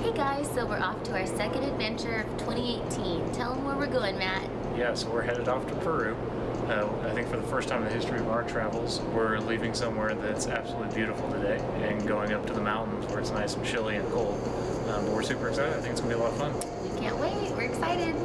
Hey guys, so we're off to our second adventure of 2018. Tell them where we're going, Matt. Yeah, so we're headed off to Peru. I think for the first time in the history of our travels, we're leaving somewhere that's absolutely beautiful today and going up to the mountains where it's nice and chilly and cold. But we're super excited. I think it's going to be a lot of fun. We can't wait. We're excited.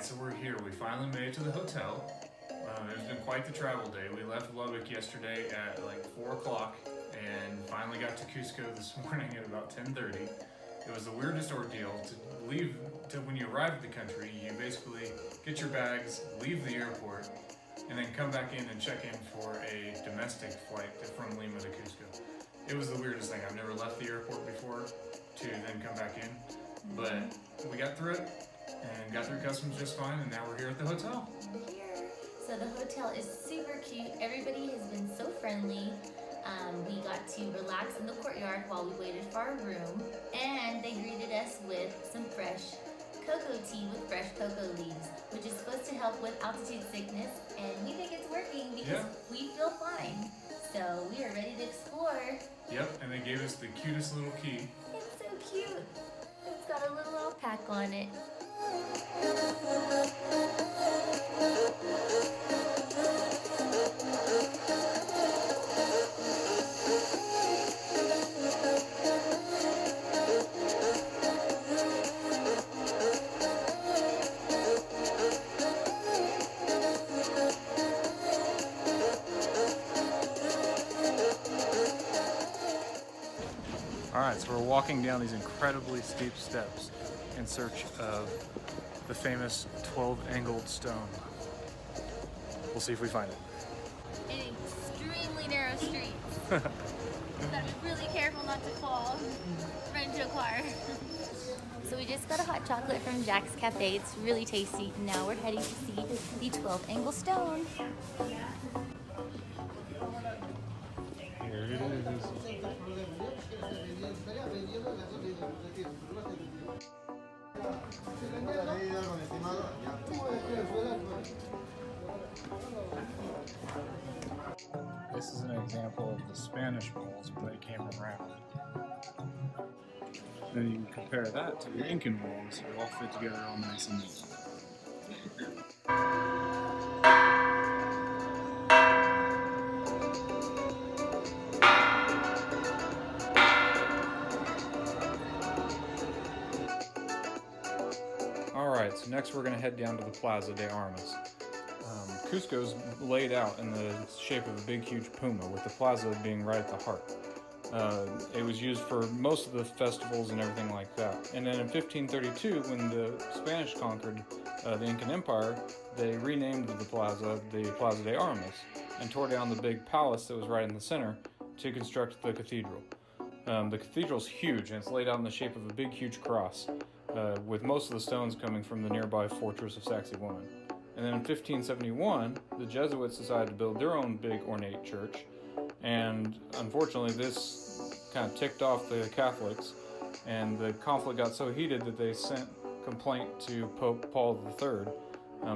So we're here. We finally made it to the hotel. It's been quite the travel day. We left Lubbock yesterday at like 4 o'clock and finally got to Cusco this morning at about 10:30. It was the weirdest ordeal to leave. When you arrive at the country, you basically get your bags, leave the airport, and then come back in and check in for a domestic flight from Lima to Cusco. It was the weirdest thing. I've never left the airport before to then come back in, but we got through it. And got through customs just fine, and now we're here at the hotel. We're here. So the hotel is super cute. Everybody has been so friendly. We got to relax in the courtyard while we waited for our room, and they greeted us with some fresh cocoa tea with fresh cocoa leaves, which is supposed to help with altitude sickness, and we think it's working because we feel fine. So we are ready to explore. Yep, and they gave us the cutest little key. It's so cute. It's got a little alpaca on it. Alright, so we're walking down these incredibly steep steps in search of the famous 12-angled stone. We'll see if we find it. In extremely narrow streets. Gotta be really careful not to fall right into a car. So we just got a hot chocolate from Jack's Cafe. It's really tasty. Now we're heading to see the 12-angle stone. Here it is. This is an example of the Spanish bowls where they came around. Then you can compare that to the Incan bowls, they all fit together all nice and neat. Alright, so next we're going to head down to the Plaza de Armas. Cusco's laid out in the shape of a big, huge puma, with the plaza being right at the heart. It was used for most of the festivals and everything like that. And then in 1532, when the Spanish conquered the Incan Empire, they renamed the Plaza de Armas, and tore down the big palace that was right in the center to construct the cathedral. The cathedral's huge, and it's laid out in the shape of a big, huge cross, with most of the stones coming from the nearby fortress of Sacsayhuaman. And then in 1571, the Jesuits decided to build their own big ornate church, and unfortunately this kind of ticked off the Catholics, and the conflict got so heated that they sent complaint to Pope Paul III.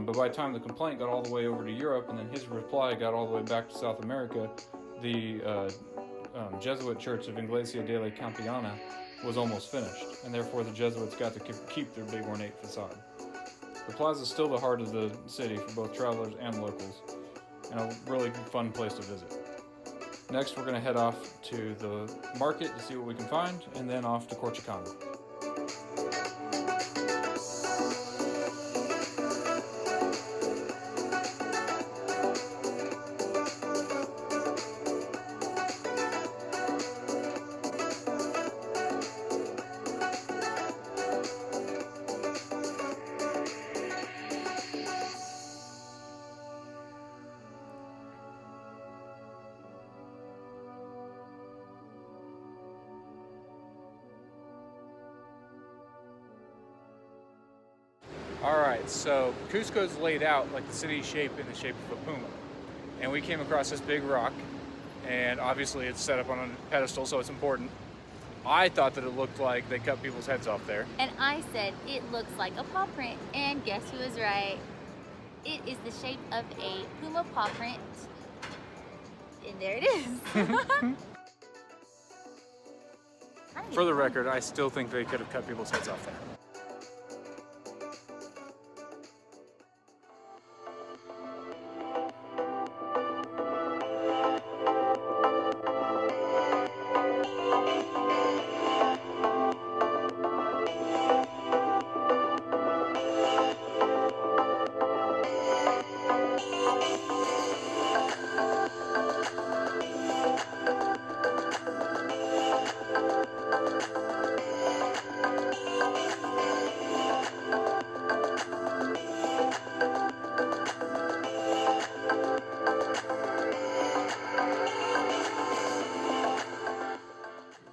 But by the time the complaint got all the way over to Europe, and then his reply got all the way back to South America, the Jesuit Church of Iglesia de la Campana was almost finished, and therefore the Jesuits got to keep their big ornate facade. The plaza is still the heart of the city for both travelers and locals, and a really fun place to visit. Next, we're going to head off to the market to see what we can find, and then off to Corchicama. right, so Cusco's laid out like the city shape in the shape of a puma. And we came across this big rock, and obviously it's set up on a pedestal, so it's important. I thought that it looked like they cut people's heads off there. And I said it looks like a paw print, and guess who was right? It is the shape of a puma paw print, and there it is. For the record, I still think they could have cut people's heads off there.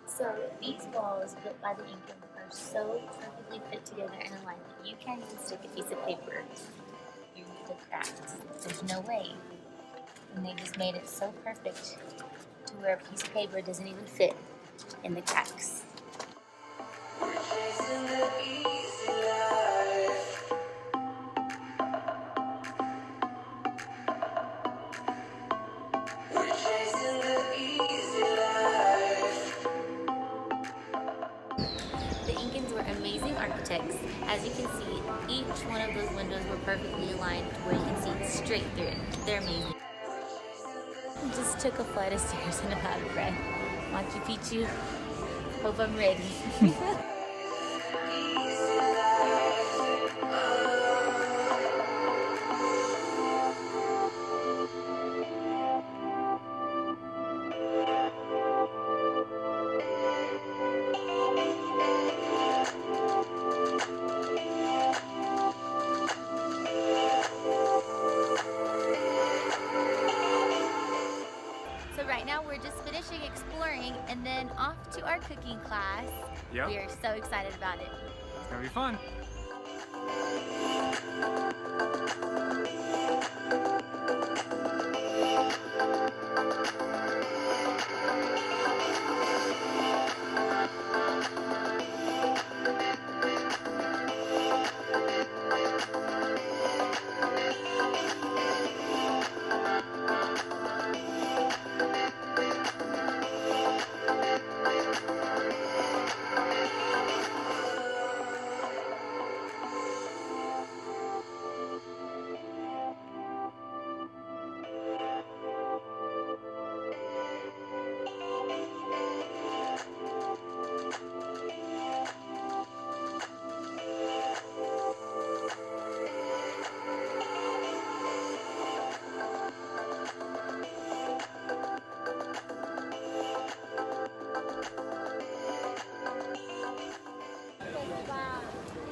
So these walls built by the Incans are so perfectly fit together in a line that you can't even stick a piece of paper through the cracks. There's no way. And they just made it so perfect to where a piece of paper doesn't even fit in the cracks. The Incans were amazing architects. As you can see, each one of those windows were perfectly aligned to where you can see straight through it. They're amazing. Just took a flight of stairs and I'm out of breath. Machu Picchu. Hope I'm ready. Right now we're just finishing exploring and then off to our cooking class. Yep. We are so excited about it. It's gonna be fun.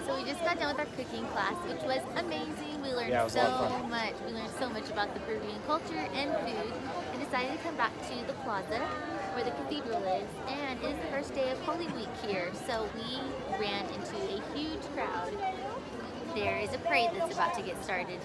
So we just got done with our cooking class, which was amazing. We learned so much. We learned so much about the Peruvian culture and food, and decided to come back to the plaza where the cathedral is. And it is the first day of Holy Week here, so we ran into a huge crowd. There is a parade that's about to get started.